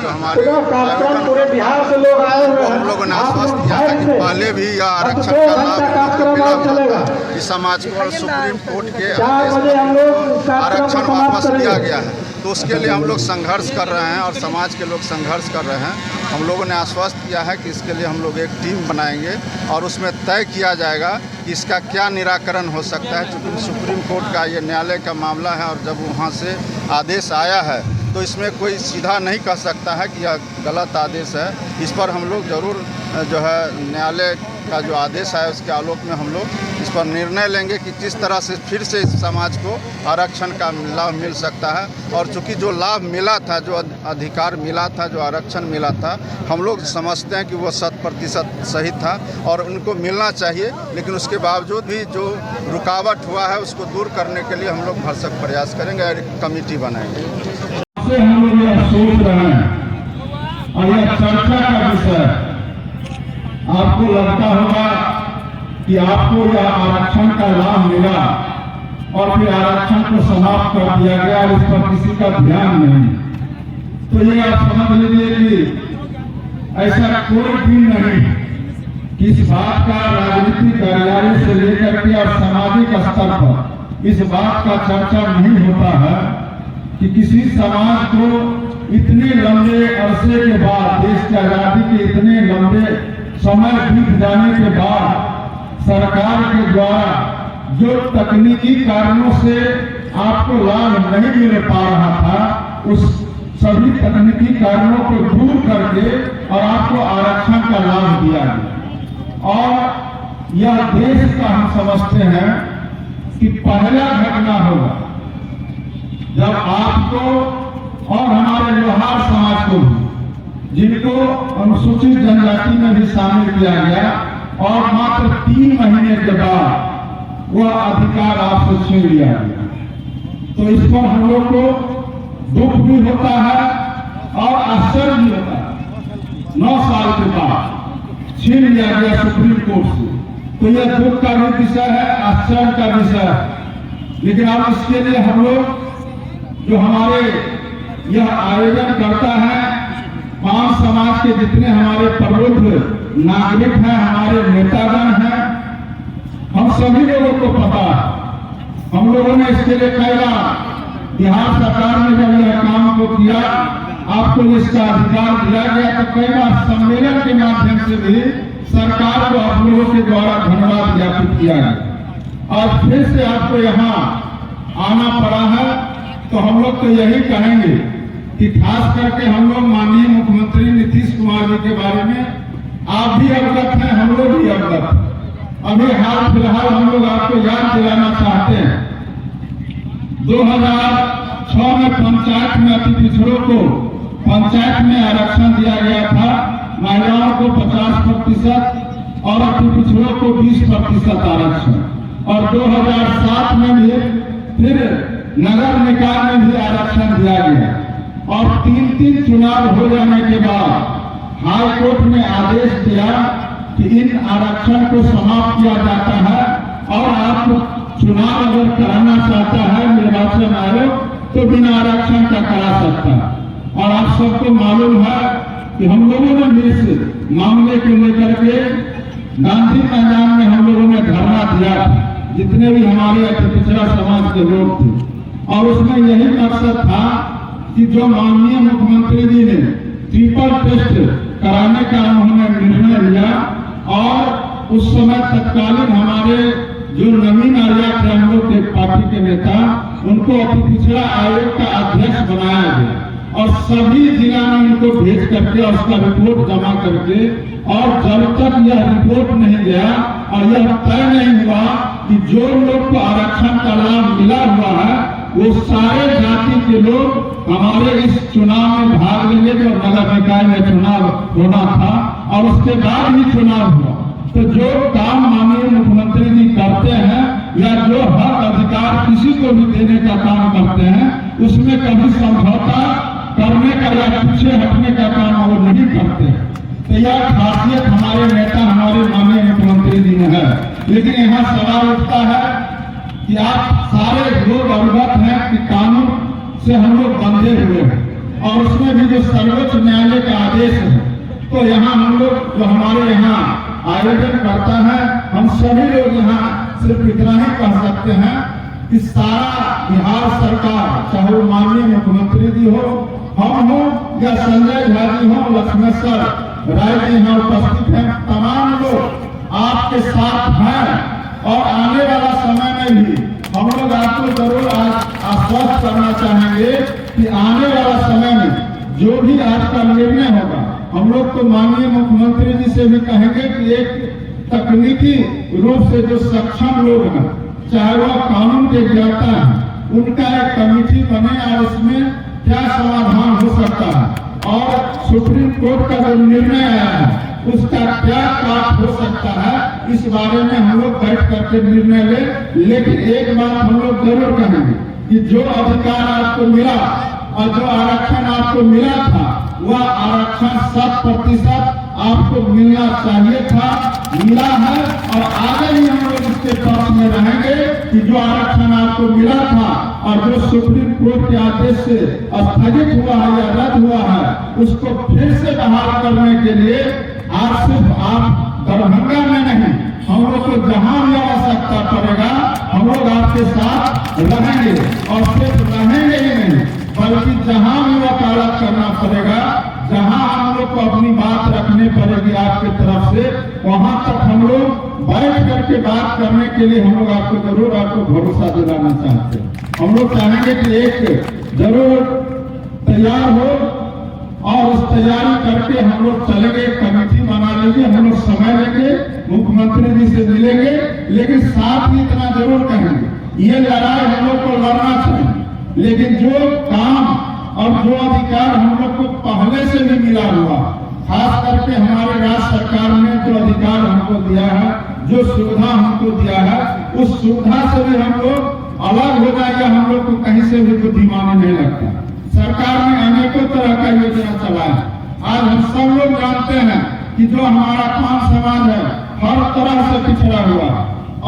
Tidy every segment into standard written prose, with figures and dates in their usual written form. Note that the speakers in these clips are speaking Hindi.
जो हमारे पूरे बिहार से लोग आए हुए हैं। हम लोगों ने आश्वस्त किया था कि पहले भी यह आरक्षण का लाभ मिला था कि समाज को सुप्रीम कोर्ट के आरक्षण वापस लिया गया है, तो उसके लिए हम लोग संघर्ष कर रहे हैं और समाज के लोग संघर्ष कर रहे हैं। हम लोगों ने आश्वस्त किया है कि इसके लिए हम लोग एक टीम बनाएंगे और उसमें तय किया जाएगा कि इसका क्या निराकरण हो सकता है, क्योंकि सुप्रीम कोर्ट का ये न्यायालय का मामला है और जब वहाँ से आदेश आया है तो इसमें कोई सीधा नहीं कह सकता है कि यह गलत आदेश है। इस पर हम लोग ज़रूर जो है न्यायालय का जो आदेश है उसके आलोक में हम लोग इस पर निर्णय लेंगे कि किस तरह से फिर से इस समाज को आरक्षण का लाभ मिल सकता है। और चूँकि जो लाभ मिला था, जो अधिकार मिला था, जो आरक्षण मिला था, हम लोग समझते हैं कि वो 100% सही था और उनको मिलना चाहिए, लेकिन उसके बावजूद भी जो रुकावट हुआ है उसको दूर करने के लिए हम लोग भरसक प्रयास करेंगे और एक कमेटी बनाएंगे। हम लोग यह सोच रहे हैं और यह चर्चा का विषय आपको लगता होगा कि आपको यह आरक्षण का लाभ मिला और फिर आरक्षण को समाप्त कर दिया गया और इस पर किसी का ध्यान नहीं, तो ये आप समझ लीजिए कि ऐसा कोई भी नहीं कि इस बात का राजनीतिक कार्यालय से लेकर के और सामाजिक स्तर पर इस बात का चर्चा नहीं होता है कि किसी समाज को इतने लंबे अरसे के बाद, देश की आजादी के इतने लंबे समय बीत जाने के बाद सरकार के द्वारा जो तकनीकी कारणों से आपको लाभ नहीं मिल पा रहा था, उस सभी तकनीकी कारणों को दूर करके और आपको आरक्षण का लाभ दिया गया। और यह देश का हम समझते हैं कि पहला घटना होगा जब आपको और हमारे लोहार समाज को, जिनको अनुसूचित जनजाति में भी शामिल किया गया, और मात्र 3 महीने के बाद वह अधिकार आपसे छीन लिया गया, तो इस पर हम लोग को दुख भी होता है और आश्चर्य भी होता है। 9 साल के बाद छीन लिया गया सुप्रीम कोर्ट से, तो यह दुख का भी विषय है, आश्चर्य का विषय है। लेकिन अब इसके लिए हम लोग जो हमारे यह आयोजन करता है, 5 समाज के जितने हमारे प्रबुद्ध नागरिक हैं, हमारे नेतागण हैं, हम सभी लोगों को पता है। हम लोगों ने इसके लिए कई बार बिहार सरकार ने जब यह काम को किया, आपको इसका अधिकार दिया गया, तो कई बार सम्मेलन के माध्यम से भी सरकार को आप लोगों के द्वारा धन्यवाद ज्ञापित किया गया। और फिर से आपको यहाँ आना पड़ा है, तो हम लोग तो यही कहेंगे कि खास करके हम लोग माननीय मुख्यमंत्री नीतीश कुमार जी के बारे में आप भी अवगत हैं, हम लोग भी अवगत हैं। अभी हाल फिलहाल हम लोग आपको याद दिलाना चाहते हैं, 2006 में पंचायत में अति पिछड़ों को पंचायत में आरक्षण दिया गया था, महिलाओं को 50% और अति पिछड़ों को 20% आरक्षण। और 2007 में भी फिर नगर निकाय में भी आरक्षण दिया गया। और 3 चुनाव हो जाने के बाद हाई कोर्ट ने आदेश दिया कि इन आरक्षण को समाप्त किया जाता है और आप चुनाव अगर कराना चाहता है निर्वाचन आयोग, तो बिना आरक्षण का करा सकता है। और आप सबको मालूम है कि हम लोगों ने इस मामले को लेकर के गांधी मैदान में हम लोगों ने धरना दिया था, जितने भी हमारे अति पिछड़ा समाज के लोग थे। और उसमें यही मकसद था कि जो माननीय मुख्यमंत्री जी ने ट्रिपल टेस्ट कराने का उन्होंने निर्णय लिया, और उस समय तत्कालीन हमारे जो नवीन आर्या थे हम लोग के पार्टी के नेता, उनको अति पिछड़ा आयोग का अध्यक्ष बनाया गया और सभी जिला में उनको भेज करके और उसका रिपोर्ट जमा करके, और जब तक यह रिपोर्ट नहीं गया और यह तय नहीं हुआ कि जो लोग को आरक्षण का लाभ मिला हुआ है वो सारे जाति के लोग हमारे इस चुनाव में भाग लेंगे, जो नगर निकाय में चुनाव होना था और उसके बाद ही चुनाव हुआ। तो जो काम माननीय मुख्यमंत्री जी करते हैं या जो हक अधिकार किसी को भी देने का काम करते हैं, उसमें कभी समझौता करने का या पीछे हटने का काम वो नहीं करते। तो यह खासियत हमारे नेता, हमारे माननीय मुख्यमंत्री जी में है। लेकिन यहाँ सवाल उठता है कि आप सारे लोग अवगत हैं कि कानून से हम लोग बंधे हुए हैं, और उसमें भी जो सर्वोच्च न्यायालय का आदेश है, तो यहाँ हम लोग जो हमारे यहाँ आयोजन करता है, हम सभी लोग यहाँ सिर्फ इतना ही कह सकते हैं कि सारा बिहार सरकार, चाहे वो माननीय मुख्यमंत्री जी हो, हम हो या संजय झा जी हो, लक्ष्मेश्वर राय जी यहाँ उपस्थित हैं, तमाम लोग आपके साथ हैं और आने वाला समय में भी हम लोग आपको जरूर आश्वस्त करना चाहेंगे कि आने वाला समय में जो भी आज का निर्णय होगा, हम लोग तो माननीय मुख्यमंत्री जी से भी कहेंगे कि एक तकनीकी रूप से जो सक्षम लोग हैं, चाहे वह कानून के ज्ञाता हैं, उनका एक कमेटी बने और इसमें क्या समाधान हो सकता है और सुप्रीम कोर्ट का जो निर्णय आया है उसका क्या काट हो सकता है, इस बारे में हम लोग बैठ करके निर्णय ले। लेकिन एक बात हम लोग जरूर कहेंगे कि जो अधिकार आपको मिला और जो आरक्षण आपको मिला था, वह आरक्षण 100% आपको मिलना चाहिए था, मिला है और आगे भी हम लोग इसके पक्ष में रहेंगे कि जो आरक्षण आपको मिला था और जो सुप्रीम कोर्ट के आदेश से स्थगित हुआ है या रद्द हुआ है, उसको फिर से बहाल करने के लिए आज सिर्फ आप दरभंगा में नहीं, हम लोग को जहां भी आवश्यकता पड़ेगा हम लोग आपके साथ रहेंगे और सिर्फ रहेंगे ही नहीं बल्कि जहां भी वकालत करना पड़ेगा, जहां हम लोग को अपनी बात रखनी पड़ेगी आपकी तरफ से, वहां तक हम लोग बैठ करके बात करने के लिए हम लोग आपको जरूर भरोसा दिलाना चाहते हैं। हम लोग चाहेंगे कि एक जरूर तैयार हो और उस तैयारी करके हम लोग चलेंगे, कमेटी बना लेंगे, हम लोग समय लेंगे, मुख्यमंत्री जी से मिलेंगे, लेकिन साथ ही इतना जरूर कहेंगे ये लड़ाई हम लोग को लड़ना चाहिए, लेकिन जो काम और जो अधिकार हम लोग को पहले से भी मिला हुआ, खास करके हमारे राज्य सरकार ने जो अधिकार हमको दिया है, जो सुविधा हमको दिया है, उस सुविधा से भी हम लोग अलग हो जाएगा, हम लोग को कहीं से भी बुद्धिमानी नहीं लगता। सरकार ने अनेकों तरह का योजना चलाया। आज हम सब लोग जानते हैं कि जो हमारा पान समाज है हर तरह से पिछड़ा हुआ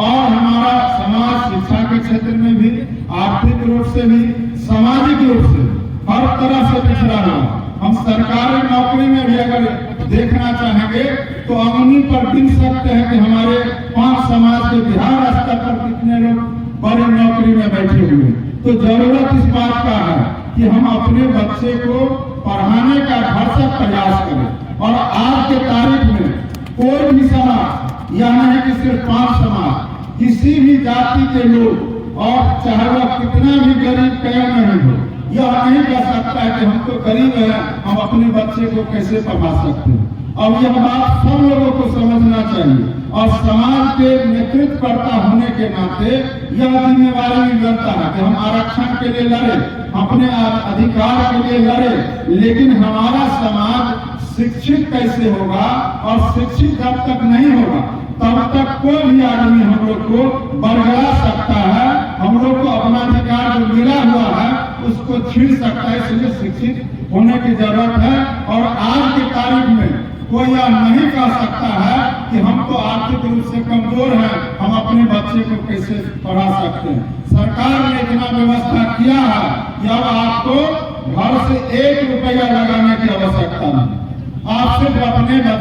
और हमारा समाज शिक्षा के क्षेत्र में भी, आर्थिक रूप से भी, सामाजिक रूप से हर तरह से पिछड़ा हुआ। हम सरकारी नौकरी में भी अगर देखना चाहेंगे तो अंगुली पर गिन सकते हैं कि हमारे पांच समाज के बिहार स्तर पर कितने लोग बड़ी नौकरी में बैठे हुए। तो जरूरत इस बात का है कि हम अपने बच्चे को पढ़ाने का भरसक प्रयास करें और आज के तारीख में कोई भी समाज, यह नहीं कि सिर्फ पांच समाज, किसी भी जाति के लोग और चाहे वह कितना भी गरीब क्यों नहीं हो, यह नहीं कह सकता है कि हम तो गरीब हैं, हम अपने बच्चे को कैसे पढ़ा सकते हैं। अब यह बात सब लोगों को समझना चाहिए और समाज के नेतृत्वकर्ता होने के नाते यह जिम्मेवारी भी बनता है कि हम आरक्षण के लिए लड़े, अपने अधिकार के लिए लड़े, लेकिन हमारा समाज शिक्षित कैसे होगा और शिक्षित जब तक नहीं होगा तब तक कोई भी आदमी हम लोग को बरगला सकता है, हम लोग को अपना अधिकार जो मिला हुआ है उसको छीन सकता है। इसलिए शिक्षित होने की जरूरत है और आज की तारीख में कोई यह नहीं कह सकता है कि हम तो आर्थिक रूप से कमजोर हैं, हम अपने बच्चे को कैसे पढ़ा सकते हैं। सरकार ने इतना व्यवस्था किया है कि अब आपको घर से 1 रुपया लगाने की आवश्यकता नहीं, आप सिर्फ अपने